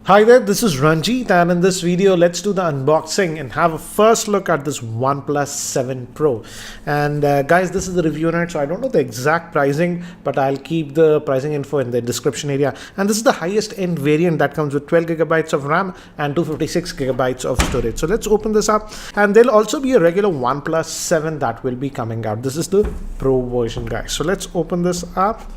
Hi there, this is Ranjit, and in this video let's do the unboxing and have a first look at this Oneplus 7 Pro. And guys, this is the review on it, so I don't know the exact pricing, but I'll keep the pricing info in the description area. And this is the highest end variant that comes with 12 gigabytes of RAM and 256 gigabytes of storage. So let's open this up, and there'll also be a regular Oneplus 7 that will be coming out. This is the Pro version, guys. So let's open this up,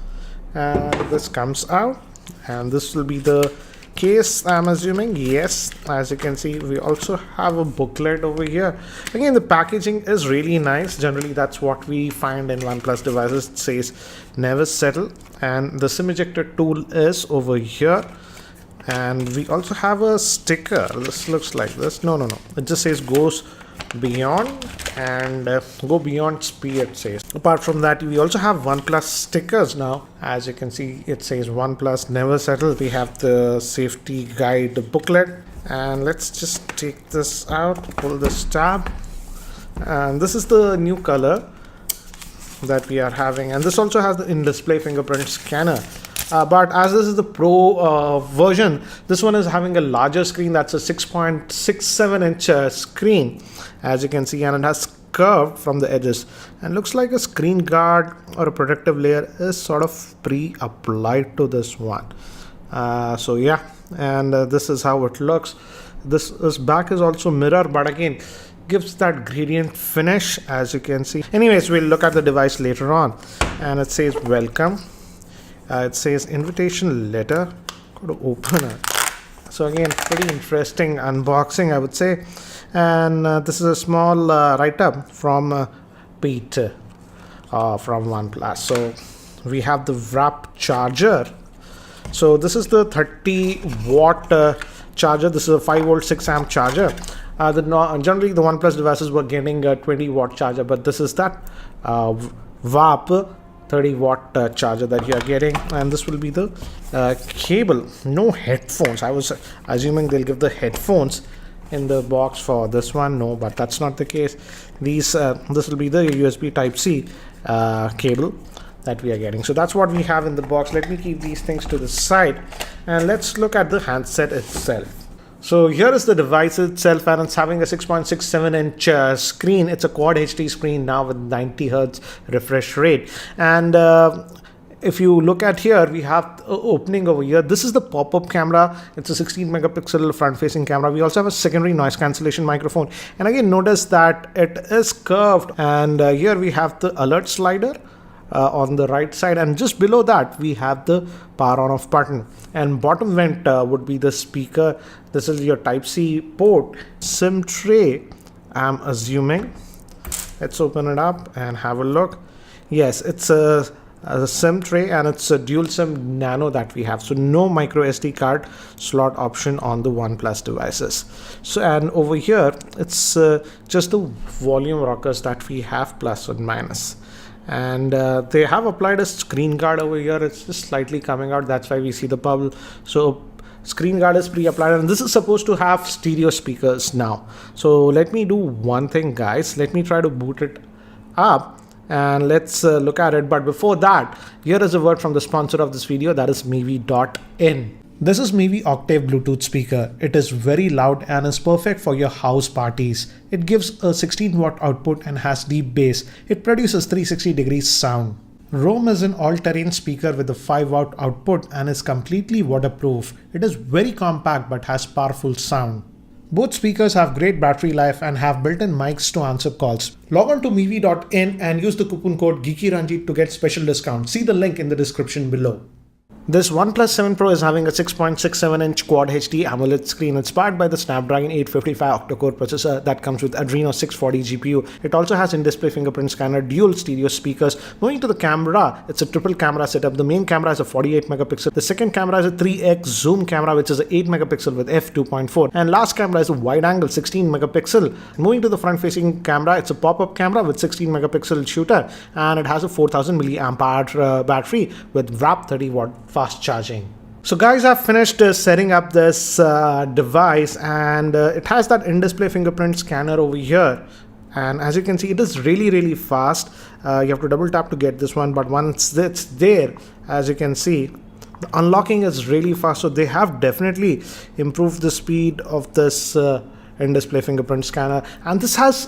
and this comes out, and this will be the case, I'm assuming. Yes, as you can see, we also have a booklet over here. Again, the packaging is really nice. Generally, that's what we find in OnePlus devices. It says never settle, and the SIM ejector tool is over here. And we also have a sticker. This looks like this. No, it just says goes beyond and go beyond speed, it says. Apart from that, we also have OnePlus stickers now. As you can see, it says OnePlus never settle. We have the safety guide booklet, and let's just take this out, pull this tab, and this is the new color that we are having, and this also has the in-display fingerprint scanner. But as this is the Pro version, this one is having a larger screen. That's a 6.67 inch screen, as you can see, and it has curved from the edges, and looks like a screen guard or a protective layer is sort of pre-applied to this one. So yeah, and this is how it looks. This back is also mirror, but again gives that gradient finish, as you can see. Anyways, we'll look at the device later on, and it says welcome. It says invitation letter. Go to open it. So again, pretty interesting unboxing, I would say. And this is a small write-up from Pete from OnePlus. So we have the wrap charger. So this is the 30-watt charger. This is a 5-volt 6-amp charger. Generally, the OnePlus devices were getting a 20-watt charger, but this is that WAP 30-watt charger that you are getting. And this will be the cable. No headphones. I was assuming they'll give the headphones in the box for this one. No, but that's not the case. This will be the USB Type-C cable that we are getting. So that's what we have in the box. Let me keep these things to the side, and let's look at the handset itself. So here is the device itself, and it's having a 6.67 inch screen. It's a Quad HD screen now with 90 Hz refresh rate. And if you look at here, we have opening over here. This is the pop-up camera. It's a 16 megapixel front-facing camera. We also have a secondary noise cancellation microphone. And again, notice that it is curved. And here we have the alert slider on the right side, and just below that we have the power on off button. And bottom vent would be the speaker. This is your Type-C port. SIM tray, I'm assuming. Let's open it up and have a look. Yes, it's a SIM tray, and it's a dual SIM nano that we have. So no micro SD card slot option on the OnePlus devices. So, and over here it's just the volume rockers that we have, plus and minus. And they have applied a screen guard over here. It's just slightly coming out, that's why we see the bubble. So screen guard is pre-applied, and this is supposed to have stereo speakers now. So let me do one thing, guys. Let me try to boot it up, and let's look at it. But before that, here is a word from the sponsor of this video, that is Mivi.in. This is Mivi Octave Bluetooth speaker. It is very loud and is perfect for your house parties. It gives a 16-watt output and has deep bass. It produces 360 degrees sound. Roam is an all-terrain speaker with a 5-watt output and is completely waterproof. It is very compact but has powerful sound. Both speakers have great battery life and have built-in mics to answer calls. Log on to Mivi.in and use the coupon code GeekyRanjit to get special discount. See the link in the description below. This OnePlus 7 Pro is having a 6.67 inch Quad HD AMOLED screen. It's powered by the Snapdragon 855 octa-core processor that comes with Adreno 640 GPU. It also has in-display fingerprint scanner, dual stereo speakers. Moving to the camera, it's a triple camera setup. The main camera is a 48 megapixel. The second camera is a 3x zoom camera, which is a 8 megapixel with f2.4. And last camera is a wide angle 16 megapixel. Moving to the front-facing camera, it's a pop-up camera with 16 megapixel shooter, and it has a 4000 milliamp hour battery with wrap 30-watt fast charging. So guys, I've finished setting up this device, and it has that in-display fingerprint scanner over here. And as you can see, it is really fast. You have to double tap to get this one, but once it's there, as you can see, The unlocking is really fast, so they have definitely improved the speed of this in-display fingerprint scanner, and this has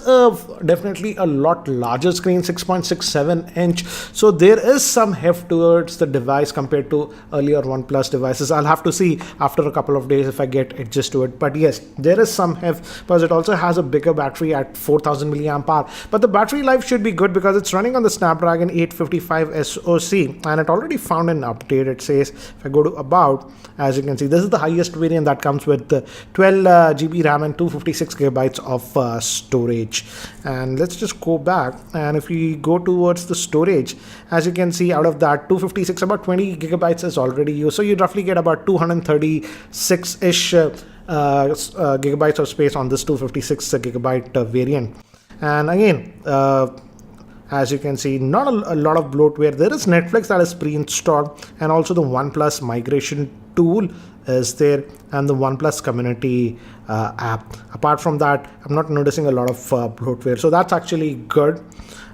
definitely a lot larger screen, 6.67 inch, so there is some heft towards the device compared to earlier OnePlus devices. I'll have to see after a couple of days if I get adjusted to it, but yes, there is some heft because it also has a bigger battery at 4000 milliamp hour, but the battery life should be good because it's running on the Snapdragon 855 SoC, and it already found an update. It says, if I go to about, as you can see, this is the highest variant that comes with 12 GB RAM and 256 gigabytes of storage. And let's just go back, and if we go towards the storage, as you can see, out of that 256, about 20 gigabytes is already used, so you roughly get about 236-ish gigabytes of space on this 256 gigabyte variant. And again, as you can see, not a lot of bloatware. There is Netflix that is pre-installed, and also the OnePlus migration tool is there, and the OnePlus community app. Apart from that, I'm not noticing a lot of bloatware, so that's actually good.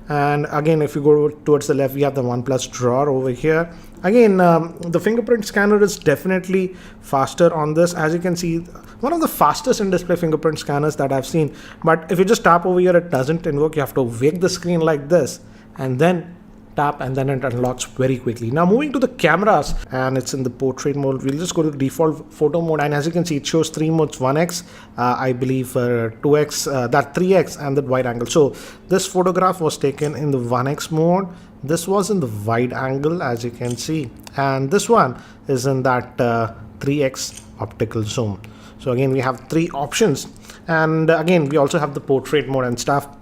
And again, if you go towards the left, we have the OnePlus drawer over here. Again, the fingerprint scanner is definitely faster on this. As you can see, one of the fastest in-display fingerprint scanners that I've seen. But if you just tap over here, it doesn't invoke. You have to wake the screen like this and then tap, and then it unlocks very quickly. Now moving to the cameras, and it's in the portrait mode. We'll just go to the default photo mode, and as you can see, it shows three modes: 1x, I believe 2x, that 3x, and the wide angle. So this photograph was taken in the 1x mode. This was in the wide angle, as you can see, and this one is in that 3x optical zoom. So again, we have three options, and again, we also have the portrait mode and stuff.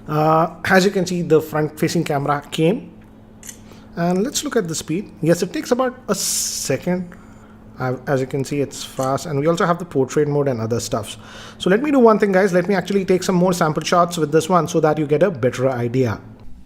As you can see, the front-facing camera came, and let's look at the speed. Yes, it takes about a second. As you can see, it's fast, and we also have the portrait mode and other stuffs. So let me do one thing, guys. Let me actually take some more sample shots with this one so that you get a better idea.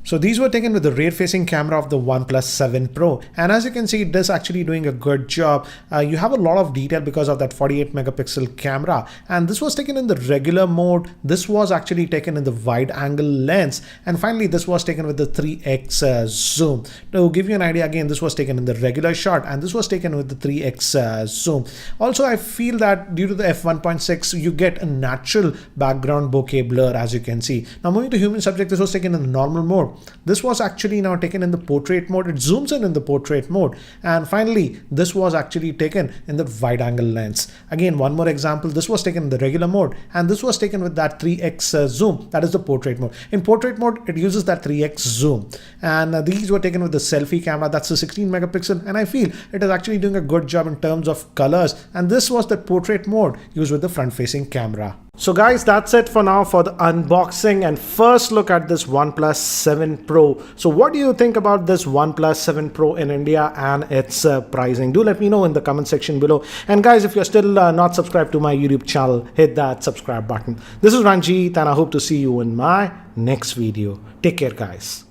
So these were taken with the rear-facing camera of the OnePlus 7 Pro, and as you can see, it is actually doing a good job. You have a lot of detail because of that 48 megapixel camera, and this was taken in the regular mode. This was actually taken in the wide angle lens, and finally this was taken with the 3x zoom. To give you an idea, again, this was taken in the regular shot, and this was taken with the 3x zoom. Also, I feel that due to the f1.6, you get a natural background bokeh blur, as you can see. Now moving to human subject, this was taken in the normal mode. This was actually now taken in the portrait mode. It zooms in the portrait mode. And finally, this was actually taken in the wide angle lens. Again, one more example. This was taken in the regular mode, and this was taken with that 3x zoom. That is the portrait mode. In portrait mode, it uses that 3x zoom. And these were taken with the selfie camera. That's the 16 megapixel. And I feel it is actually doing a good job in terms of colors. And this was the portrait mode used with the front-facing camera. So guys, that's it for now for the unboxing and first look at this OnePlus 7 Pro. So what do you think about this OnePlus 7 Pro in India and its pricing? Do let me know in the comment section below. And guys, if you're still not subscribed to my YouTube channel, hit that subscribe button. This is Ranjit, and I hope to see you in my next video. Take care, guys.